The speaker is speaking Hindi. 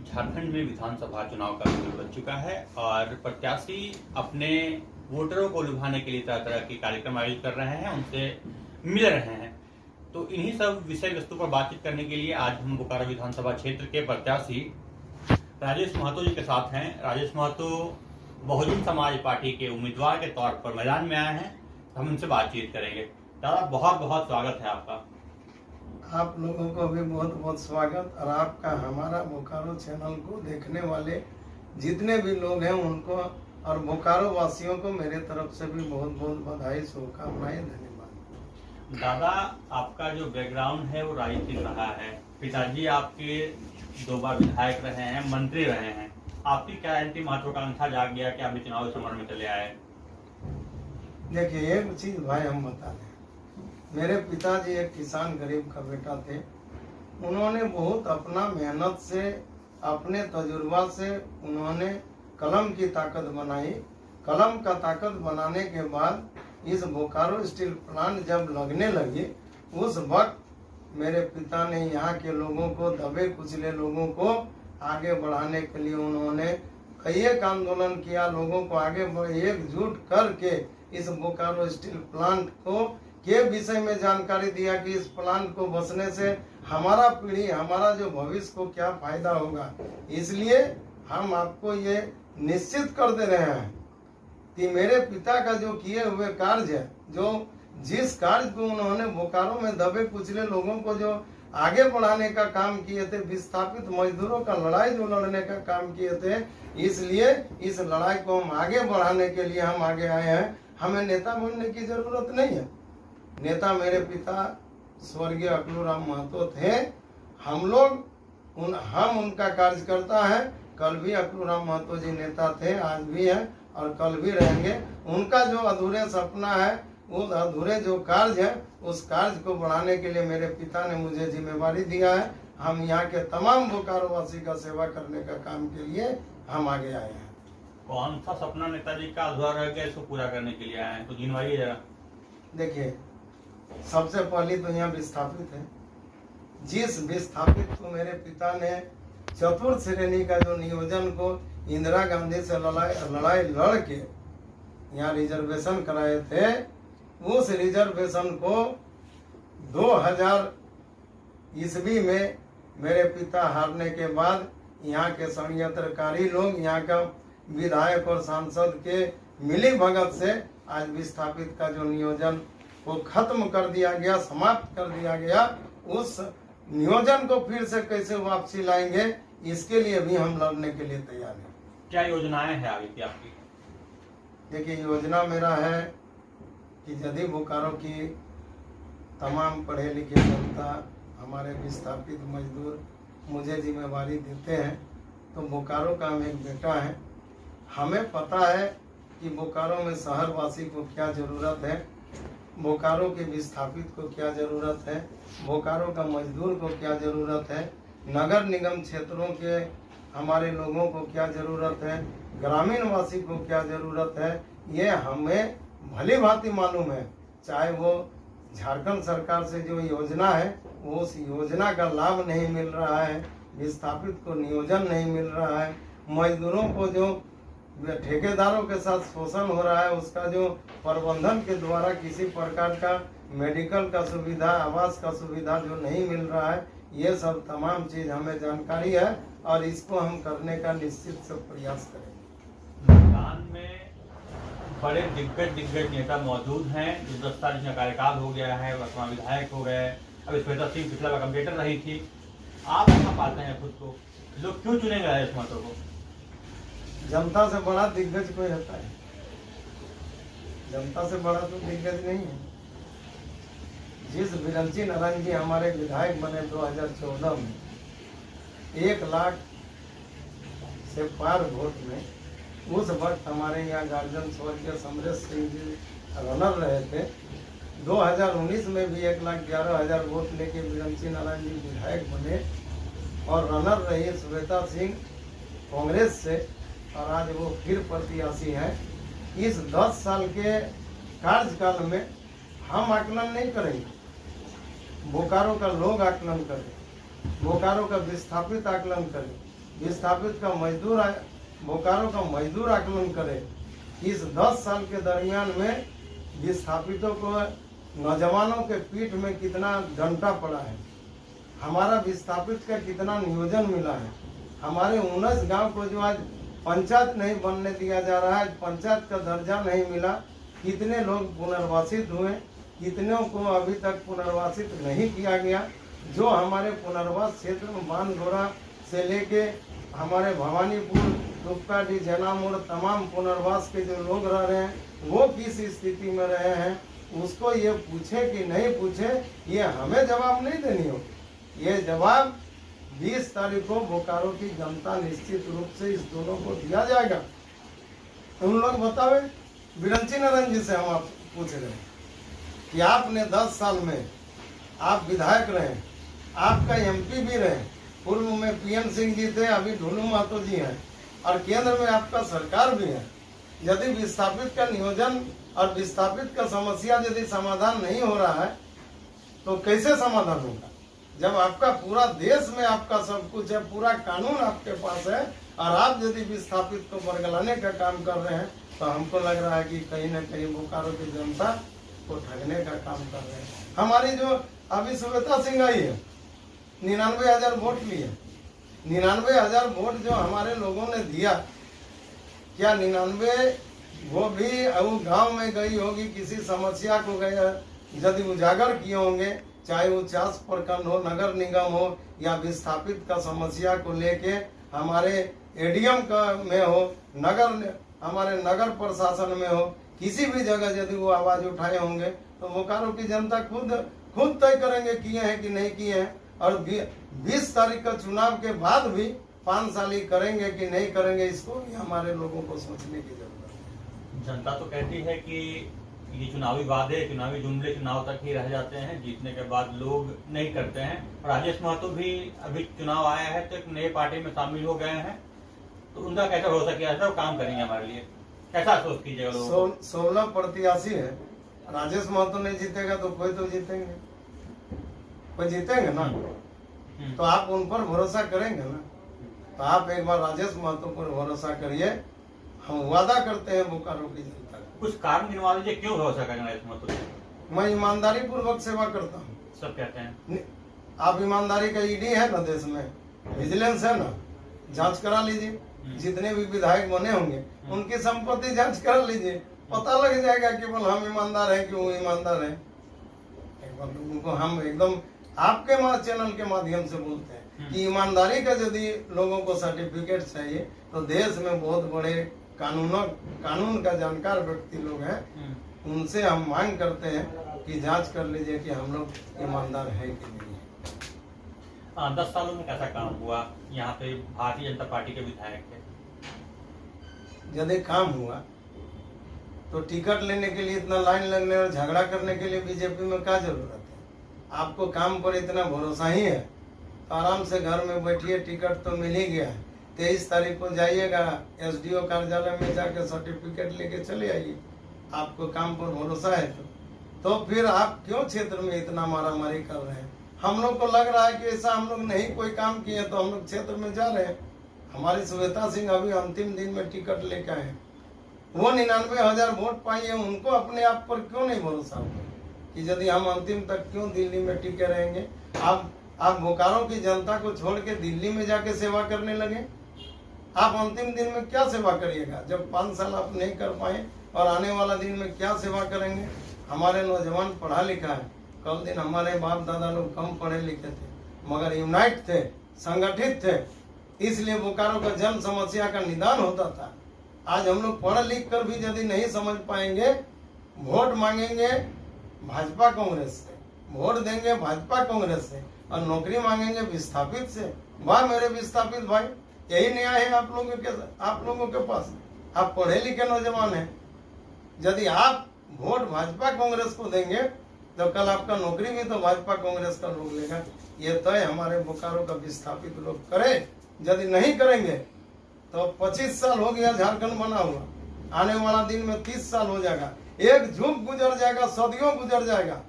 झारखंड में विधानसभा चुनाव का समय बन चुका है और प्रत्याशी अपने वोटरों को लुभाने के लिए तरह तरह के कार्यक्रम आयोजित कर रहे हैं, उनसे मिल रहे हैं। तो इन्हीं सब विषय वस्तु पर बातचीत करने के लिए आज हम बोकारो विधानसभा क्षेत्र के प्रत्याशी राजेश महतो जी के साथ हैं। राजेश महतो बहुजन समाज पार्टी के उम्मीदवार के तौर पर मैदान में आए हैं, हम उनसे बातचीत करेंगे। दादा, बहुत बहुत स्वागत है आपका। आप लोगों को भी बहुत बहुत स्वागत, और आपका हमारा बोकारो चैनल को देखने वाले जितने भी लोग हैं उनको और बोकारो वासियों को मेरे तरफ से भी बहुत बहुत बधाई, शुभकामनाएं, धन्यवाद। दादा, आपका जो बैकग्राउंड है वो राजनीतिक रहा है। पिताजी आपके 2 बार विधायक रहे हैं, मंत्री रहे हैं। आपकी क्या अंतिम महत्वाकांक्षा जाग गया कि आप चुनावी समर में चले आए? देखिए, एक चीज भाई हम बता दें, मेरे पिताजी एक किसान गरीब का बेटा थे। उन्होंने बहुत अपना मेहनत से, अपने तजुर्बा से उन्होंने कलम की ताकत बनाई। कलम का ताकत बनाने के बाद इस बोकारो स्टील प्लांट जब लगने लगी, उस वक्त मेरे पिता ने यहाँ के लोगों को, दबे कुचले लोगों को आगे बढ़ाने के लिए उन्होंने कई एक आंदोलन किया। लोगों को आगे एकजुट करके इस बोकारो स्टील प्लांट को के विषय में जानकारी दिया कि इस प्लांट को बसने से हमारा पीढ़ी, हमारा जो भविष्य को क्या फायदा होगा। इसलिए हम आपको ये निश्चित कर दे रहे हैं कि मेरे पिता का जो किए हुए कार्य है, जो जिस कार्य को उन्होंने बोकारो में दबे कुचले लोगों को जो आगे बढ़ाने का काम किए थे, विस्थापित मजदूरों का लड़ाई जो लड़ने का काम किए थे, इसलिए इस लड़ाई को हम आगे बढ़ाने के लिए हम आगे आए हैं। हमें नेता बनने की जरूरत नहीं है। नेता मेरे पिता स्वर्गीय अकलूराम महतो थे। हम उनका कार्यकर्ता है। कल भी अकलूराम महतो जी नेता थे, आज भी हैं और कल भी रहेंगे। उनका जो अधूरे सपना है, उस अधूरे जो कार्य है, उस कार्य को बढ़ाने के लिए मेरे पिता ने मुझे जिम्मेवारी दिया है। हम यहाँ के तमाम बोकारो वासी का सेवा करने का काम के लिए हम आगे आए हैं। कौन सा सपना नेताजी का अधूरा रह गया, इसको पूरा करने के लिए आए हैं, तो गिनवाइए जरा। देखिए, सबसे पहले तो यहाँ विस्थापित है। जिस विस्थापित को मेरे पिता ने चतुर्थ श्रेणी का जो नियोजन को इंदिरा गांधी से लड़ाई लड़ के यहाँ रिजर्वेशन कराए थे, उस रिजर्वेशन को 2000 ईस्वी में मेरे पिता हारने के बाद यहाँ के षड्यंत्रकारी लोग, यहाँ का विधायक और सांसद के मिली भगत से आज विस्थापित का जो नियोजन को खत्म कर दिया गया, समाप्त कर दिया गया। उस नियोजन को फिर से कैसे वापसी लाएंगे, इसके लिए भी हम लड़ने के लिए तैयार हैं। क्या योजनाएं हैं आगे की आपकी? देखिए, योजना मेरा है कि यदि बोकारो की तमाम पढ़े लिखे जनता, हमारे विस्थापित मजदूर मुझे जिम्मेवारी देते हैं, तो बोकारो का हम एक बेटा है। हमें पता है कि बोकारो में शहरवासी को क्या जरूरत है, बोकारो के विस्थापित को क्या जरूरत है, बोकारो का मजदूर को क्या जरूरत है, नगर निगम क्षेत्रों के हमारे लोगों को क्या जरूरत है, ग्रामीण वासी को क्या जरूरत है, ये हमें भली भांति मालूम है। चाहे वो झारखंड सरकार से जो योजना है, वो उस योजना का लाभ नहीं मिल रहा है, विस्थापित को नियोजन नहीं मिल रहा है, मजदूरों को जो ठेकेदारों के साथ शोषण हो रहा है, उसका जो प्रबंधन के द्वारा किसी प्रकार का मेडिकल का सुविधा, आवास का सुविधा जो नहीं मिल रहा है, ये सब तमाम चीज हमें जानकारी है और इसको हम करने का निश्चित से प्रयास करेंगे। मैदान में बड़े दिग्गज नेता मौजूद हैं, जो 10 साल का कार्यकाल हो गया है, वर्तमान विधायक हो गए। अब श्वेता सिंह पिछला बार कंप्यूटर रही थी। आप कहाँ पाते हैं खुद को? लोग क्यों चुनेंगे राजेश महतो को? जनता से बड़ा दिग्गज कोई होता है? जनता से बड़ा तो दिग्गज नहीं है। जिस बिरंची नारायण जी हमारे विधायक बने 2014 में, 1 लाख से पार वोट में, उस वक्त हमारे यहाँ गार्जियन स्वर्गीय समरेश सिंह जी रनर रहे थे। 2019 में भी 1,11,000 वोट लेके बिरंची नारायण जी विधायक बने और रनर रही श्वेता सिंह कांग्रेस से, और आज वो फिर प्रत्याशी हैं। इस 10 साल के कार्यकाल में हम आकलन नहीं करेंगे, बोकारो का लोग आकलन करें, बोकारो का विस्थापित आकलन करें, विस्थापित का बोकारो का मजदूर आकलन करे। इस 10 साल के दरमियान में विस्थापितों को नौजवानों के पीठ में कितना डंटा पड़ा है, हमारा विस्थापित का कितना नियोजन मिला है। हमारे 19 गांव को जो आज पंचायत नहीं बनने दिया जा रहा है, पंचायत का दर्जा नहीं मिला, कितने लोग पुनर्वासित हुए, कितनों को अभी तक पुनर्वासित नहीं किया गया। जो हमारे पुनर्वास क्षेत्र में बानगोरा से लेके हमारे भवानीपुर, दुपकाडी, जैनामोड़ तमाम पुनर्वास के जो लोग रह रहे हैं वो किस स्थिति में रहे हैं, उसको ये पूछे कि नहीं पूछे, ये हमें जवाब नहीं देनी हो। ये जवाब 20 तारीख को बोकारो की जनता निश्चित रूप से इस दोनों को दिया जाएगा। उन लोग बतावे, बिरंची नारायण जी से हम आप पूछ रहे हैं कि आपने 10 साल में आप विधायक रहे, आपका एमपी भी रहे, पूर्व में पीएन सिंह जी थे, अभी ढोलू महतो जी हैं, और केंद्र में आपका सरकार भी है। यदि विस्थापित का नियोजन और विस्थापित का समस्या यदि समाधान नहीं हो रहा है तो कैसे समाधान होगा? जब आपका पूरा देश में आपका सब कुछ है, पूरा कानून आपके पास है, और आप यदि विस्थापित को बरगलाने का काम कर रहे हैं तो हमको लग रहा है कि कहीं न कहीं बोकारो की जनता को ठगने का काम कर रहे हैं। हमारी जो अभी श्वेता सिंह आई है, 99,000 वोट लिए, 99,000 वोट जो हमारे लोगों ने दिया, क्या 99 वो भी वो गांव में गई होगी, किसी समस्या को गए यदि उजागर किए होंगे, चाहे वो 50 प्रखंड हो, नगर निगम हो, या विस्थापित का समस्या को लेके हमारे एडीएम का में हो, हमारे नगर प्रशासन में हो, किसी भी जगह यदि वो आवाज उठाए होंगे तो बोकारो की जनता खुद तय करेंगे किए हैं कि नहीं किए हैं। और 20 तारीख का चुनाव के बाद भी 5 साल ही करेंगे कि नहीं करेंगे, इसको भी हमारे लोगों को सोचने की जरूरत है। जनता तो कहती है कि ये चुनावी वादे, चुनावी जुमले चुनाव तक ही रह जाते हैं, जीतने के बाद लोग नहीं करते हैं। और राजेश महतो भी अभी चुनाव आया है तो एक नए पार्टी में शामिल हो गए हैं, तो उनका कैसा भरोसा किया जाए, वो काम करेंगे हमारे लिए, कैसा सोच कीजिएगा लोगों को? 16 प्रत्याशी है, राजेश महतो नहीं जीतेगा तो कोई तो जीतेंगे, कोई जीतेंगे ना, तो आप उन पर भरोसा करेंगे ना। तो आप एक बार राजेश महतो पर भरोसा करिए, हम वादा करते हैं बोकारो की जनता को। कुछ कारण गिनवा दीजिए, क्यों भरोसा करेंगे राजेश महतो पे? मैं ईमानदारी पूर्वक सेवा करता हूँ, सब कहते हैं। आप ईमानदारी का ईडी है ना देश में, विजिलेंस है ना, जांच करा लीजिए। जितने भी विधायक बने होंगे उनकी संपत्ति जांच कर लीजिए, पता लग जाएगा कि केवल हम ईमानदार हैं कि वो ईमानदार है। एक बार उनको हम एकदम आपके चैनल के माध्यम से बोलते हैं कि ईमानदारी का यदि लोगों को सर्टिफिकेट चाहिए तो देश में बहुत बड़े कानून का जानकार व्यक्ति लोग हैं, उनसे हम मांग करते हैं कि जांच कर लीजिए कि हम लोग ईमानदार है कि नहीं। 10 सालों में कैसा काम हुआ यहाँ पे? भारतीय जनता पार्टी के विधायक थे, यदि काम हुआ तो टिकट लेने के लिए इतना लाइन लगने और झगड़ा करने के लिए बीजेपी में क्या जरूरत है? आपको काम पर इतना भरोसा ही है तो आराम से घर में बैठिए, टिकट तो मिल ही गया है। 23 तारीख को जाइएगा एसडीओ कार्यालय में जाकर सर्टिफिकेट लेके चले आइए। आपको काम पर भरोसा है तो फिर आप क्यों क्षेत्र में इतना मारामारी कर रहे हैं? हम लोग को लग रहा है कि ऐसा हम लोग नहीं कोई काम किए तो हम लोग क्षेत्र में जा रहे हैं। हमारी श्वेता सिंह अभी अंतिम दिन में टिकट लेकर आए, वो 99,000 वोट पाई है, उनको अपने आप पर क्यों नहीं भरोसा होगा कि यदि हम अंतिम तक क्यों दिल्ली में टिके रहेंगे? आप बोकारो की जनता को छोड़ के दिल्ली में जाके सेवा करने लगे। आप अंतिम दिन में क्या सेवा करिएगा जब 5 साल आप नहीं कर पाए, और आने वाला दिन में क्या सेवा करेंगे? हमारे नौजवान पढ़ा लिखा है, कल दिन हमारे बाप दादा लोग कम पढ़े लिखे थे मगर यूनाइट थे, संगठित थे, इसलिए बोकारो का जन समस्या का निदान होता था। आज हम लोग पढ़ लिख कर भी यदि नहीं समझ पाएंगे, वोट मांगेंगे भाजपा कांग्रेस से, वोट देंगे भाजपा कांग्रेस से, और नौकरी मांगेंगे विस्थापित से। वाह मेरे विस्थापित भाई, यही न्याय है आप लोगों के पास। आप पढ़े लिखे नौजवान हैं, यदि आप वोट भाजपा कांग्रेस को देंगे तो कल आपका नौकरी भी तो भाजपा कांग्रेस का लोग लेगा। ये तय हमारे बोकारो का विस्थापित लोग करे। यदि नहीं करेंगे तो 25 साल हो गया झारखंड बना हुआ, आने वाला दिन में 30 साल हो जाएगा, एक युग गुजर जाएगा, सदियों गुजर जाएगा,